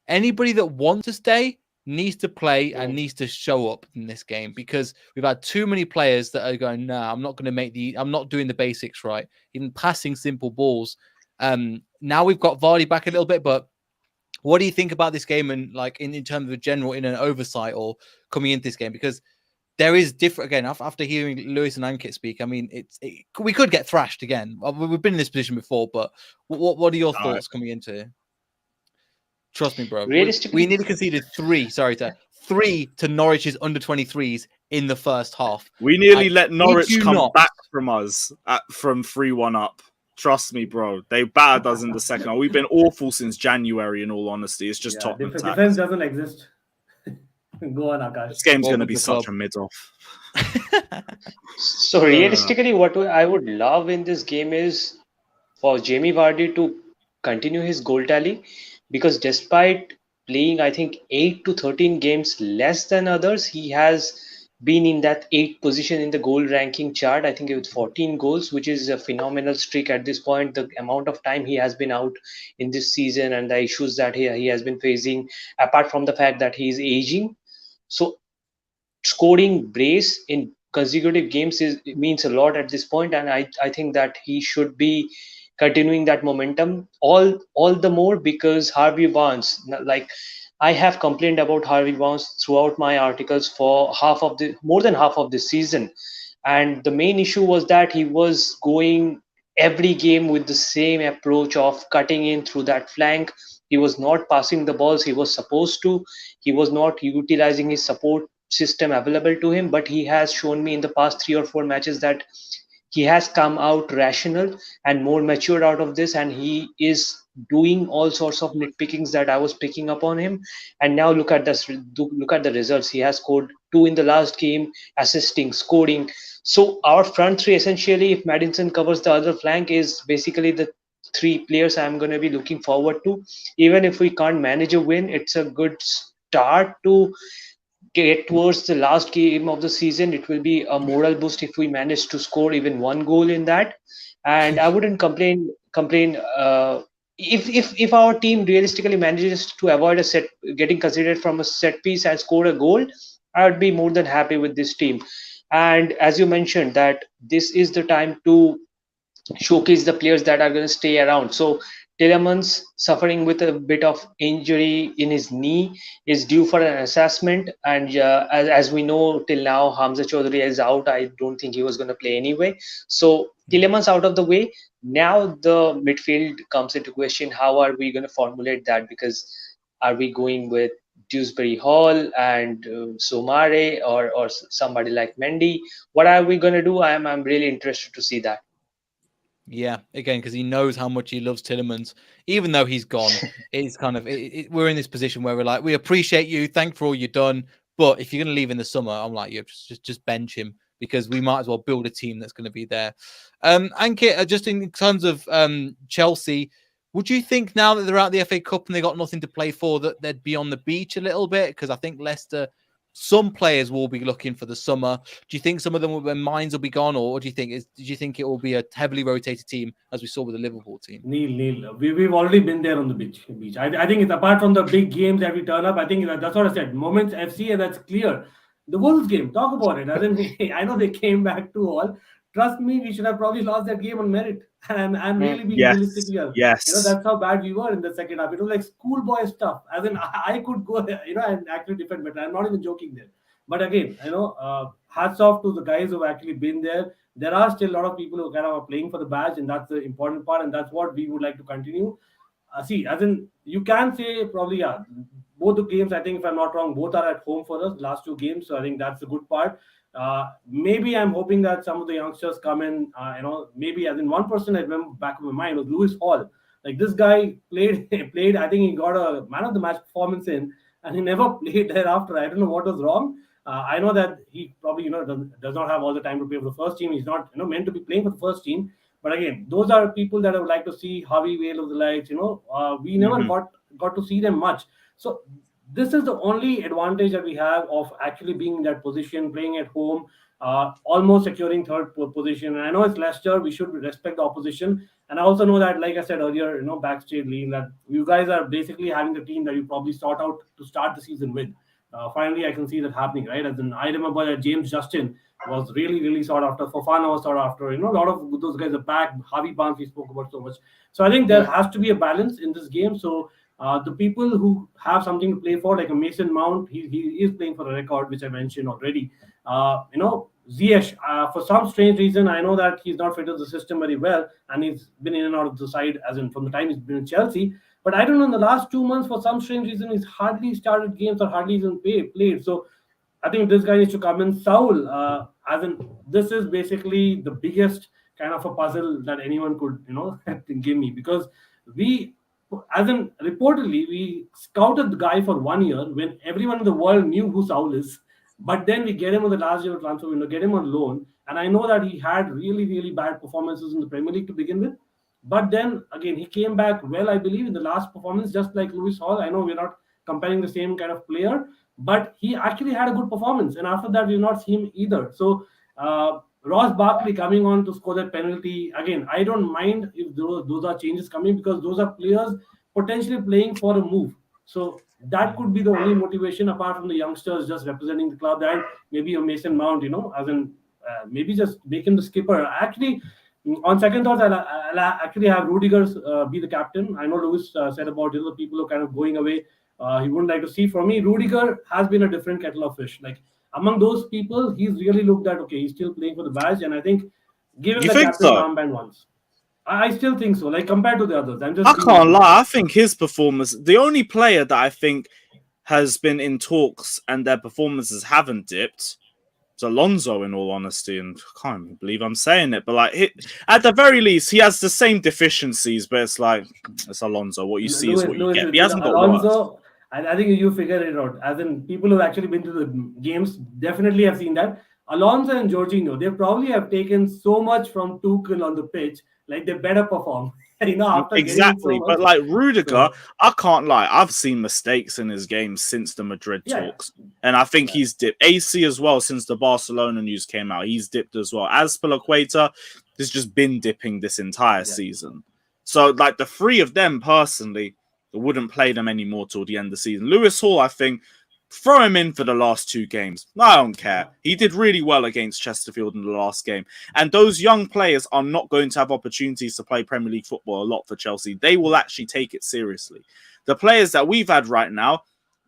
anybody that wants to stay needs to play and needs to show up in this game, because we've had too many players that are going, nah, I'm not doing the basics right. Even passing simple balls. Now we've got Vardy back a little bit, but what do you think about this game and like in terms of a general, in an oversight or coming into this game? Because there is different, again, after hearing Lewis and Ankit speak, I mean, we could get thrashed again. We've been in this position before, but what are your thoughts coming into it? Trust me, bro. We nearly conceded 3 to Norwich's under-23s in the first half. We nearly let Norwich come back from us from 3-1 up. Trust me, bro. They battered us in the second half. We've been awful since January, in all honesty. It's just Tottenham defense doesn't exist. Go on, Akash. This game's going to be such a mid-off. So realistically, what I would love in this game is for Jamie Vardy to continue his goal tally, because despite playing, I think, 8 to 13 games less than others, he has been in that 8th position in the goal ranking chart. I think with 14 goals, which is a phenomenal streak at this point. The amount of time he has been out in this season and the issues that he has been facing, apart from the fact that he is aging. So scoring brace in consecutive games means a lot at this point, and I think that he should be continuing that momentum all the more, because Harvey Barnes, like, I have complained about Harvey Barnes throughout my articles for more than half of the season, and the main issue was that he was going every game with the same approach of cutting in through that flank. He was not passing the balls he was supposed to. He was not utilizing his support system available to him, but he has shown me in the past 3 or 4 matches that he has come out rational and more matured out of this, and he is doing all sorts of nitpickings that I was picking up on him. And now look at the results. He has scored 2 in the last game, assisting, scoring. So our front three, essentially, if Maddison covers the other flank, is basically the 3 players I'm going to be looking forward to. Even if we can't manage a win, it's a good start to get towards the last game of the season. It will be a moral boost if we manage to score even 1 goal in that. And I wouldn't complain if our team realistically manages to avoid getting considered from a set piece and score a goal. I would be more than happy with this team. And as you mentioned, that this is the time to showcase the players that are going to stay around. So Tielemans, suffering with a bit of injury in his knee, is due for an assessment. And as we know, till now, Hamza Chaudhary is out. I don't think he was going to play anyway. So Tielemans out of the way. Now the midfield comes into question. How are we going to formulate that? Because are we going with Dewsbury Hall and Somare or somebody like Mendy? What are we going to do? I'm really interested to see that. Yeah, again, because he knows how much he loves Tielemans, even though he's gone. It's kind of we're in this position where we're like, we appreciate you, thank for all you've done, but if you're going to leave in the summer, I'm like, just bench him, because we might as well build a team that's going to be there. Ankit, just in terms of Chelsea, would you think now that they're out of the FA Cup and they got nothing to play for, that they'd be on the beach a little bit? Because I think Leicester, some players will be looking for the summer. Do you think some of them, their minds will be gone, or do you think it will be a heavily rotated team as we saw with the Liverpool team? Neil, we've already been there on the beach. I think it's apart from the big games that we turn up. I think that's what I said. Moments FC, and that's clear. The Wolves game, talk about it. I know they came back 2-2. Trust me, we should have probably lost that game on merit. And I'm really being realistic here. Yes. That's how bad we were in the second half. It was like schoolboy stuff. As in, I could go, and actually defend better. I'm not even joking there. But again, hats off to the guys who've actually been there. There are still a lot of people who kind of are playing for the badge, and that's the important part, and that's what we would like to continue. As in, you can say probably, both the games, I think, if I'm not wrong, both are at home for us, last 2 games. So I think that's the good part. Maybe I'm hoping that some of the youngsters come in, maybe as in one person I remember back in my mind was Lewis Hall. Like, this guy played, I think he got a man of the match performance in, and he never played thereafter. I don't know what was wrong. I know that he probably, does not have all the time to play for the first team. He's not, meant to be playing for the first team. But again, those are people that I would like to see. Harvey Vale of the likes, we never got to see them much. So this is the only advantage that we have of actually being in that position, playing at home, almost securing third position. And I know it's Leicester. We should respect the opposition. And I also know that, like I said earlier, backstage, Lee, that you guys are basically having the team that you probably sought out to start the season with. Finally, I can see that happening, right? As in, I remember that James Justin was really, really sought after. Fofana was sought after. A lot of those guys are back. Harvey Barnes, we spoke about so much. So I think there has to be a balance in this game. So the people who have something to play for, like a Mason Mount, he is playing for a record, which I mentioned already. Ziyech, for some strange reason, I know that he's not fit into the system very well, and he's been in and out of the side, as in from the time he's been in Chelsea. But I don't know, in the last 2 months, for some strange reason, he's hardly started games or hardly even played. So I think this guy needs to come in. Saul, as in, this is basically the biggest kind of a puzzle that anyone could, give me, because we, as in reportedly, we scouted the guy for 1 year when everyone in the world knew who Saul is. But then we get him on the last year of transfer window, get him on loan. And I know that he had really, really bad performances in the Premier League to begin with. But then again, he came back well, I believe, in the last performance, just like Lewis Hall. I know we're not comparing the same kind of player, but he actually had a good performance. And after that, we've not seen him either. So Ross Barkley coming on to score that penalty, again, I don't mind if those are changes coming, because those are players potentially playing for a move. So that could be the only motivation, apart from the youngsters just representing the club, and maybe a Mason Mount, as in maybe just make him the skipper. Actually, on second thoughts, I'll actually have Rudiger be the captain. I know Lewis said about the people who are kind of going away. He wouldn't like to see. For me, Rudiger has been a different kettle of fish. Like, among those people, he's really looked at, okay, he's still playing for the badge, and I think give him the captain armband once. I still think so. Like, compared to the others, I can't lie. I think his performance, the only player that I think has been in talks and their performances haven't dipped, it's Alonso, in all honesty, and I can't believe I'm saying it, but like, at the very least, he has the same deficiencies, but it's like, it's Alonso. What you see is what you get. He hasn't got Alonso. I think you figured it out. As in, people who've actually been to the games definitely have seen that. Alonso and Jorginho, they probably have taken so much from Tuchel on the pitch, like they better perform. After exactly, but like Rudiger, I can't lie. I've seen mistakes in his game since the Madrid talks, and I think he's dipped. AC as well, since the Barcelona news came out, he's dipped as well. Azpilicueta has just been dipping this entire season. So, like, the three of them personally, I wouldn't play them anymore till the end of the season. Lewis Hall, I think, throw him in for the last 2 games. I don't care. He did really well against Chesterfield in the last game. And those young players are not going to have opportunities to play Premier League football a lot for Chelsea. They will actually take it seriously. The players that we've had right now,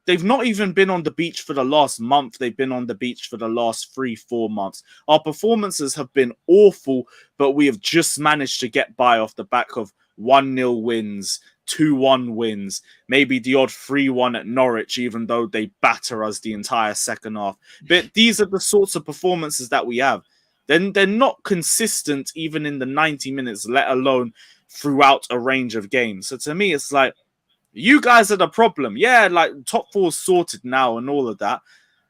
they've not even been on the beach for the last month. They've been on the beach for the last 3-4 months. Our performances have been awful, but we have just managed to get by off the back of 1-0 wins, 2-1 wins, maybe the odd 3-1 at Norwich, even though they batter us the entire second half. But these are the sorts of performances that we have. Then they're not consistent even in the 90 minutes, let alone throughout a range of games. So to me, it's like, you guys are the problem. Yeah, like, top 4 sorted now and all of that.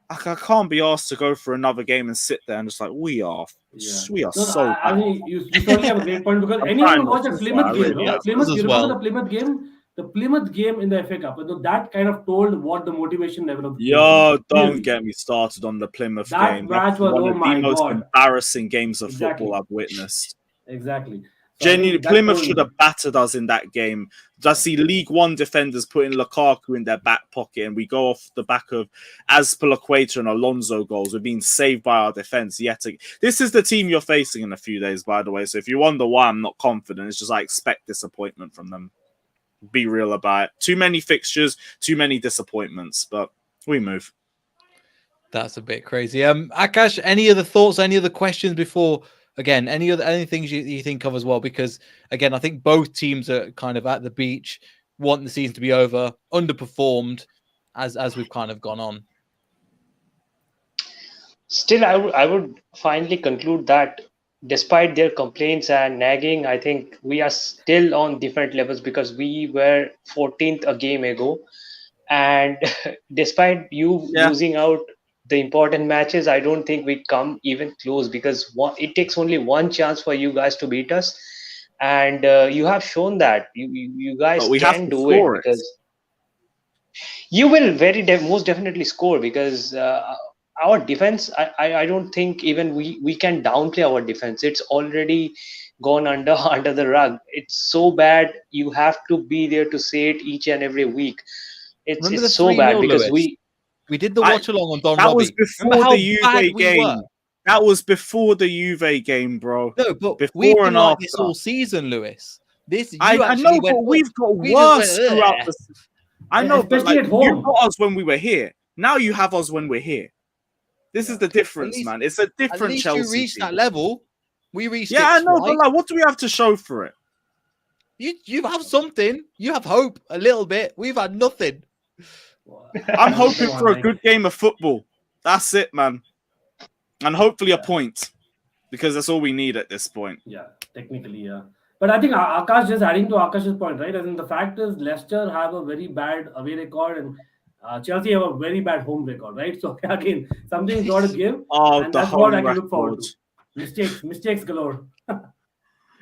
I can't be asked to go for another game and sit there and just like, we are so bad. I mean, you totally have a great point, because anyone who watched the Plymouth game, the Plymouth game in the FA Cup, that kind of told what the motivation level of the game. Don't get me started on the Plymouth game. That's one of the most embarrassing games of football I've witnessed. Exactly. Genuinely, Plymouth should have battered us in that game. I see League One defenders putting Lukaku in their back pocket, and we go off the back of Azpilicueta and Alonso goals. We're being saved by our defense yet again. This is the team you're facing in a few days, by the way. So if you wonder why I'm not confident, it's just I expect disappointment from them. Be real about it. Too many fixtures, too many disappointments, but we move. That's a bit crazy. Akash, any other thoughts, any other questions before? Again, any things you think of as well? Because again, I think both teams are kind of at the beach, want the season to be over, underperformed as we've kind of gone on. Still, I would finally conclude that despite their complaints and nagging, I think we are still on different levels, because we were 14th a game ago, and despite you losing out the important matches, I don't think we come even close, because it takes only one chance for you guys to beat us, and you have shown that you guys can do it, because you will most definitely score, because our defense, I don't think even we can downplay our defense. It's already gone under the rug. It's so bad. You have to be there to say it each and every week. It's so bad, because we did the watch along on Don That Robbie. was before the Juve game. That was before the Juve game, bro. No, but before we've been and like after. this all season, Lewis. I know, but we've got worse throughout the. I know, but like, you got us when we were here. Now you have us when we're here. This is the difference, man. It's a different at least Chelsea. You reached that level. We reached. Yeah, I know, but like, what do we have to show for it? You have something. You have hope a little bit. We've had nothing. I'm hoping for a good game of football. That's it, man. And hopefully a point. because that's all we need at this point. Yeah, technically, yeah. But I think Akash, just adding to Akash's point, right? I think the fact is Leicester have a very bad away record and Chelsea have a very bad home record, right? So again, something's got to give, Oh, and the that's what I home can look forward record. to. Mistakes galore.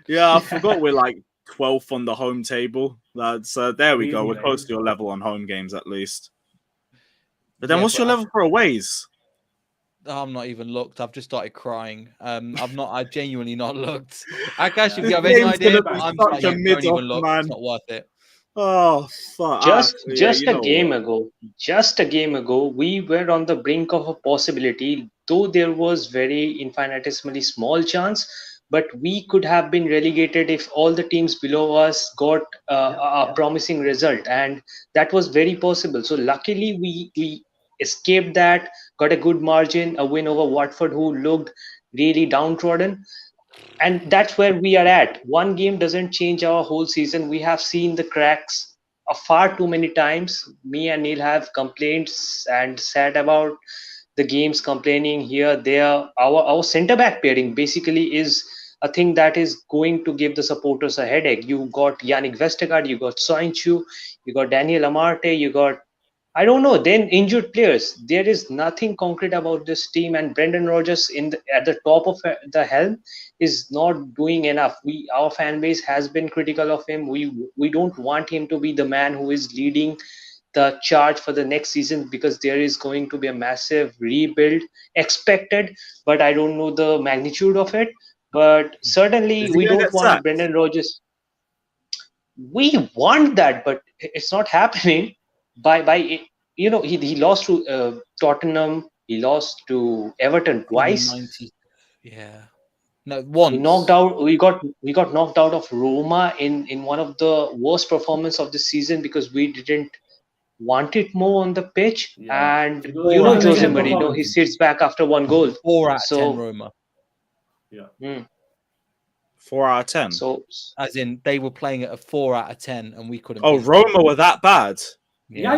Yeah, I forgot we're like 12th on the home table. That's there we go. Crazy, We're right? close to your level on home games at least. But then Yeah, what's your level for aways? I'm not even looked. I've just started crying. I've genuinely not looked. Akash, if you have any game's idea, gonna be I'm such like, a you don't mid-off, even look. man. It's not worth it. Oh fuck! Just a game ago, we were on the brink of a possibility, though there was very infinitesimally small chance, but we could have been relegated if all the teams below us got a promising result, and that was very possible. So luckily, we escaped that, got a good margin, a win over Watford, who looked really downtrodden, and that's where we are at. One game doesn't change our whole season. We have seen the cracks far too many times. Me and Neil have complaints and said about the games, complaining here, there. Our center back pairing basically is a thing that is going to give the supporters a headache. You got Yannick Vestergaard, you got Soinchu, you got Daniel Amarte, you got, I don't know, then injured players. There is nothing concrete about this team, and Brendan Rodgers at the top of the helm is not doing enough. Our fan base has been critical of him. We don't want him to be the man who is leading the charge for the next season, because there is going to be a massive rebuild expected, but I don't know the magnitude of it. But certainly, Is he we gonna don't get want sacked? Brendan Rodgers. We want that, but it's not happening. He lost to Tottenham, he lost to Everton twice. 90. Yeah. No, He once. knocked out. We got knocked out of Roma in one of the worst performance of the season, because we didn't want it more on the pitch. Yeah. And It was an Jose excellent Mourinho, he performance. sits back after one goal. 4 out of 10 So Roma. Yeah. 4 out of 10. So As in, they were playing at a 4 out of 10, and we couldn't. Oh, beat them. Roma were that bad? Yeah.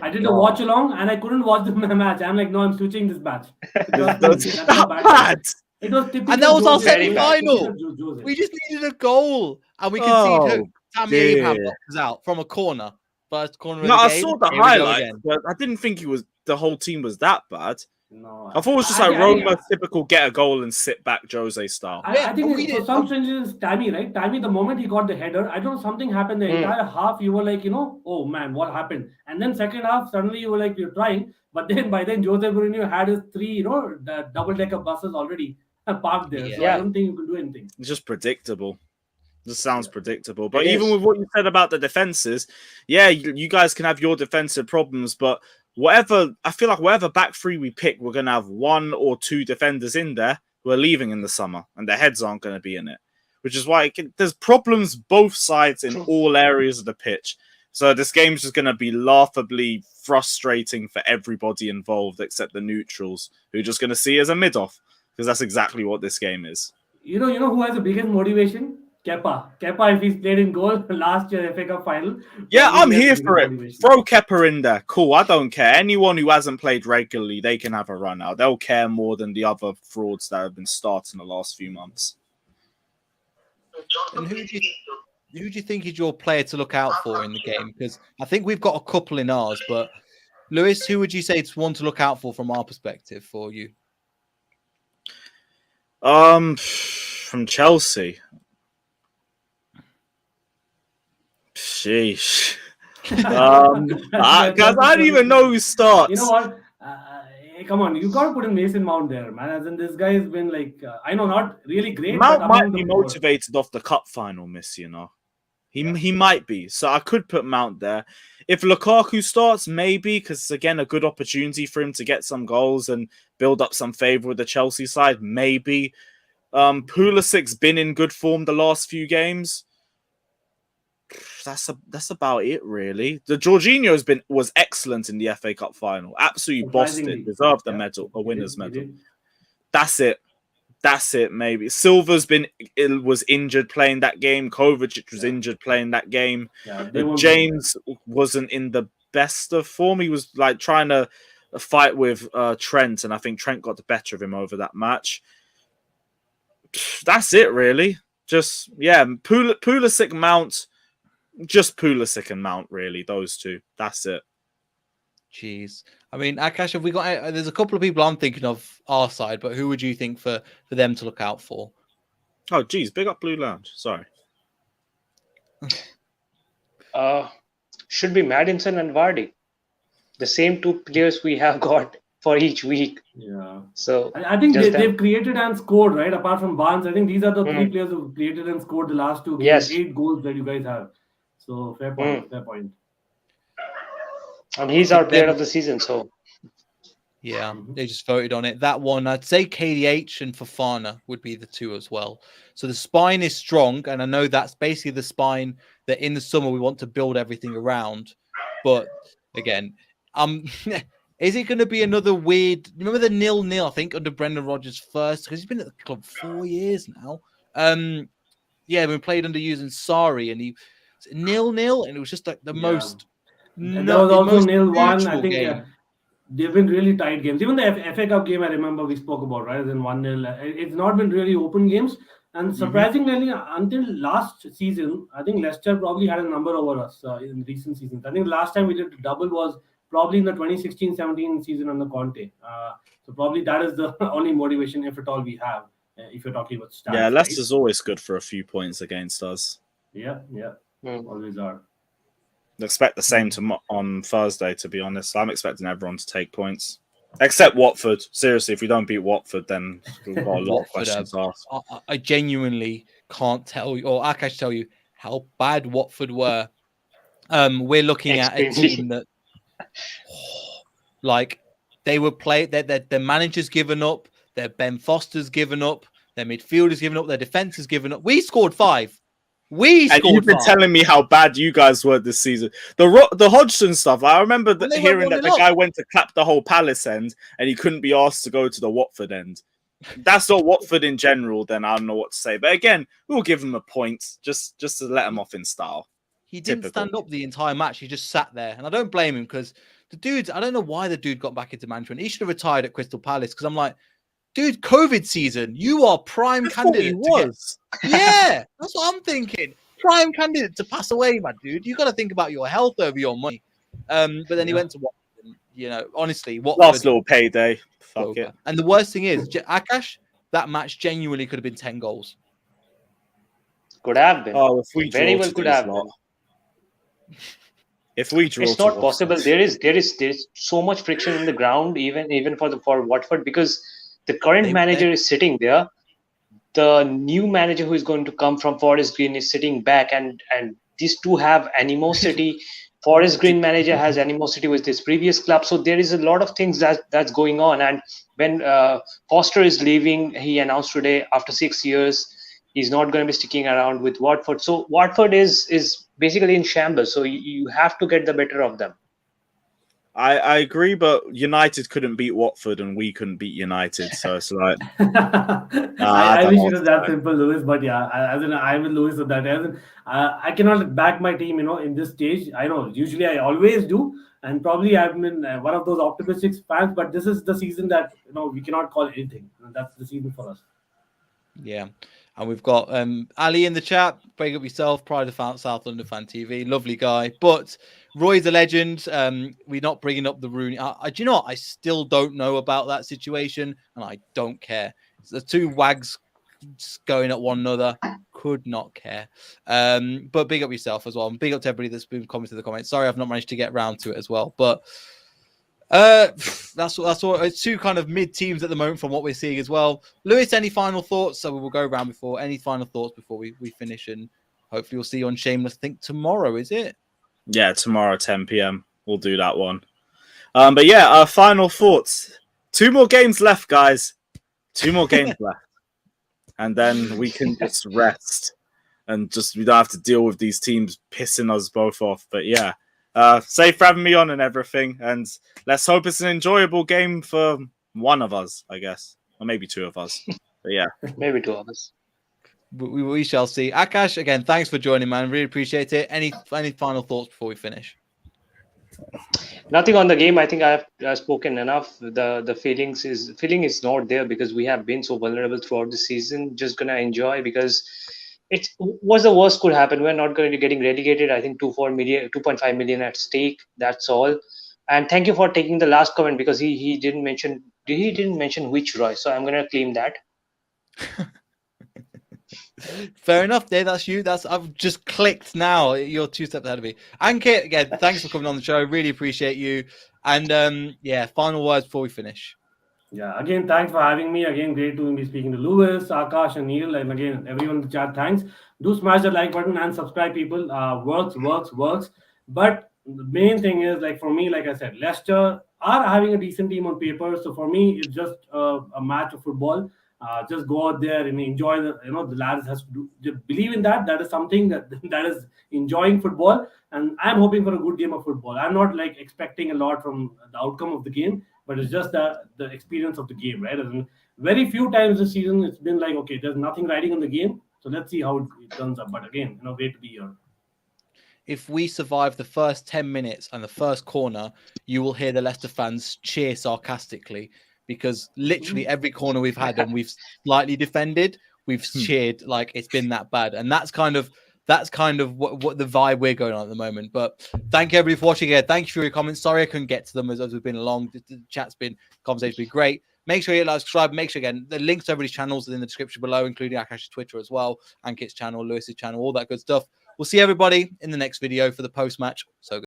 I did a watch along and I couldn't watch the match. I'm like, no, I'm switching this match. That's how bad. It was typical. And that was our Very bad. semi-final. We just needed a goal, and we conceded. Tammy Abraham knocked us out from a corner. First corner of the I game. saw the highlights, but I didn't think the whole team was that bad. No, I thought it was just like Roma typical get a goal and sit back Jose style. I think for some strange Tammy, right? Tammy, the moment he got the header, I don't know, something happened the entire half. You were like, oh man, what happened? And then second half, suddenly you were like, you're trying. But then by then, Jose Mourinho had his 3, the double-decker buses already parked there. So I don't think you could do anything. It's just predictable. This sounds predictable. But even with what you said about the defenses, you guys can have your defensive problems, but I feel like whatever back three we pick, we're going to have 1 or 2 defenders in there who are leaving in the summer, and their heads aren't going to be in it, which is why there's problems both sides in all areas of the pitch. So this game's just going to be laughably frustrating for everybody involved except the neutrals, who are just going to see it as a mid-off, because that's exactly what this game is. You know who has the biggest motivation? Kepa, if he's played in goal last year FA Cup final. Yeah, I'm here for it. Throw Kepa in there. Cool, I don't care. Anyone who hasn't played regularly, they can have a run out. They'll care more than the other frauds that have been starting the last few months. And who do you think is your player to look out for in the game? Because I think we've got a couple in ours, but Lewis, who would you say is one to look out for from our perspective for you? From Chelsea. Sheesh. Guys, I don't even know who starts. You know what? Come on, you got to put in Mason Mount there, man. As in, this guy has been like, I know, not really great. Mount but might be motivated off the cup final miss, He might be. So I could put Mount there. If Lukaku starts, maybe, because again, a good opportunity for him to get some goals and build up some favour with the Chelsea side, maybe. Pulisic's been in good form the last few games. That's about it, really. The Jorginho was excellent in the FA Cup final. Absolutely bossed it. Deserved the medal, a winner's medal. That's it. Maybe Silva's was injured playing that game. Kovacic was injured playing that game. James wasn't in the best of form. He was like trying to fight with Trent, and I think Trent got the better of him over that match. That's it, really. Just, Pulisic, Mount, just Pulisic and Mount, really. Those two. That's it. Jeez. I mean, Akash, have we got... There's a couple of people I'm thinking of our side, but who would you think for them to look out for? Oh, geez. Big up Blue Lounge. Sorry. Should be Maddinson and Vardy. The same two players we have got for each week. Yeah. So I think they've created and scored, right? Apart from Barnes, I think these are the three players who created and scored the last two games. Yes. 8 goals that you guys have. So fair point. Fair point. And he's our player of the season, so yeah, they just voted on it. That one, I'd say KDH and Fofana would be the two as well. So the spine is strong, and I know that's basically the spine that in the summer we want to build everything around. But again, is it going to be another weird? Remember the 0-0, I think, under Brendan Rodgers first, because he's been at the club 4 years now. We played under using Sari, and he 0-0, and it was just like the most. And there was also 0-1. I think they've been really tight games. Even the FA Cup game, I remember we spoke about, rather than 1-0. It's not been really open games. And surprisingly, until last season, I think Leicester probably had a number over us in recent seasons. I think the last time we did a double was probably in the 2016-17 season under Conte. So probably that is the only motivation, if at all, we have, if you're talking about stats. Yeah, Leicester's always good for a few points against us. Yeah. Always are. Expect the same on Thursday, to be honest. I'm expecting everyone to take points. Except Watford. Seriously, if we don't beat Watford, then we've got a lot of questions asked. I genuinely can't tell you, or Akash tell you, how bad Watford were. We're looking at a team that, they were playing, their manager's given up, their Ben Foster's given up, their midfielder's given up, their defense has given up. We scored 5. And you've been telling me how bad you guys were this season. The Hodgson stuff. I remember hearing that the guy went to clap the whole Palace end and he couldn't be asked to go to the Watford end. That's not Watford in general. Then I don't know what to say. But again, we'll give him a point just to let him off in style. He didn't stand up the entire match. He just sat there, and I don't blame him because the dude. I don't know why the dude got back into management. He should have retired at Crystal Palace because I'm like, dude, COVID season, you are prime candidate. Yeah, that's what I'm thinking. Prime candidate to pass away, man, dude. You got to think about your health over your money. But then he went to Watford. Honestly, Watford. Last little payday. Fuck it. And the worst thing is, Akash, that match genuinely could have been 10 goals. Could have been. Oh, if we very well could have been. If we draw, it's not possible. There is so much friction in the ground, even for Watford, because the current manager is sitting there. The new manager who is going to come from Forest Green is sitting back, and these two have animosity. Forest Green manager has animosity with his previous club, so there is a lot of things that's going on. And when Foster is leaving, he announced today after 6 years he's not going to be sticking around with Watford. So Watford is basically in shambles. So you have to get the better of them. I agree, but United couldn't beat Watford and we couldn't beat United. So it's like... I wish it was that simple, Lewis. But yeah, I'm with Lewis on that. I cannot back my team, in this stage. I know, usually I always do. And probably I've been one of those optimistic fans. But this is the season that, we cannot call anything. That's the season for us. Yeah. And we've got Ali in the chat. Break up yourself. Pride of South London Fan TV. Lovely guy. But Roy's a legend. We're not bringing up the Rooney. Do you know what? I still don't know about that situation, and I don't care. The two wags going at one another. Could not care. But big up yourself as well. And big up to everybody that's been commenting in the comments. Sorry, I've not managed to get around to it as well. But that's what it's two kind of mid teams at the moment from what we're seeing as well. Lewis, any final thoughts? So we will go around before any final thoughts before we finish, and hopefully we'll see you on Shameless. I think tomorrow, is it? Yeah, tomorrow 10 p.m. We'll do that one. But yeah, our final thoughts. 2 more games left, guys. 2 more games left, and then we can just rest and we don't have to deal with these teams pissing us both off. But yeah. Safe for having me on and everything, and let's hope it's an enjoyable game for one of us, I guess, or maybe 2 of us. But yeah, maybe 2 of us. We shall see. Akash, again, thanks for joining, man. Really appreciate it. Any final thoughts before we finish? Nothing on the game. I think I've spoken enough. The feeling is not there because we have been so vulnerable throughout the season. Just gonna enjoy because it was the worst could happen. We're not going to getting relegated. I think 2.5 million at stake. That's all. And thank you for taking the last comment because he didn't mention which Roy. So I'm gonna claim that. Fair enough, Dave. That's you. I've just clicked now. You're 2 steps ahead of me. And Kit, again, thanks for coming on the show. Really appreciate you. And yeah, final words before we finish. Yeah, again, thanks for having me. Again, great to be speaking to Lewis, Akash, and Neil. And again, everyone in the chat, thanks. Do smash the like button and subscribe, people. Works. But the main thing is, like for me, like I said, Leicester are having a decent team on paper. So for me, it's just a match of football. Just go out there and enjoy the lads has to do, just believe in that. That is something that that is enjoying football. And I'm hoping for a good game of football. I'm not like expecting a lot from the outcome of the game, but it's just the experience of the game, right? And very few times this season it's been like, okay, there's nothing riding on the game, so let's see how it turns up. But again, great to be here. If we survive the first 10 minutes and the first corner, you will hear the Leicester fans cheer sarcastically because literally every corner we've had and we've slightly defended, we've cheered like it's been that bad. And that's kind of what the vibe we're going on at the moment. But thank you everybody for watching again. Thank you for your comments. Sorry I couldn't get to them as we've been along. The conversation's been great. Make sure you like, subscribe. Make sure, again, the links to everybody's channels are in the description below, including Akash's Twitter as well, and Kit's channel, Lewis's channel, all that good stuff. We'll see everybody in the next video for the post-match. So good.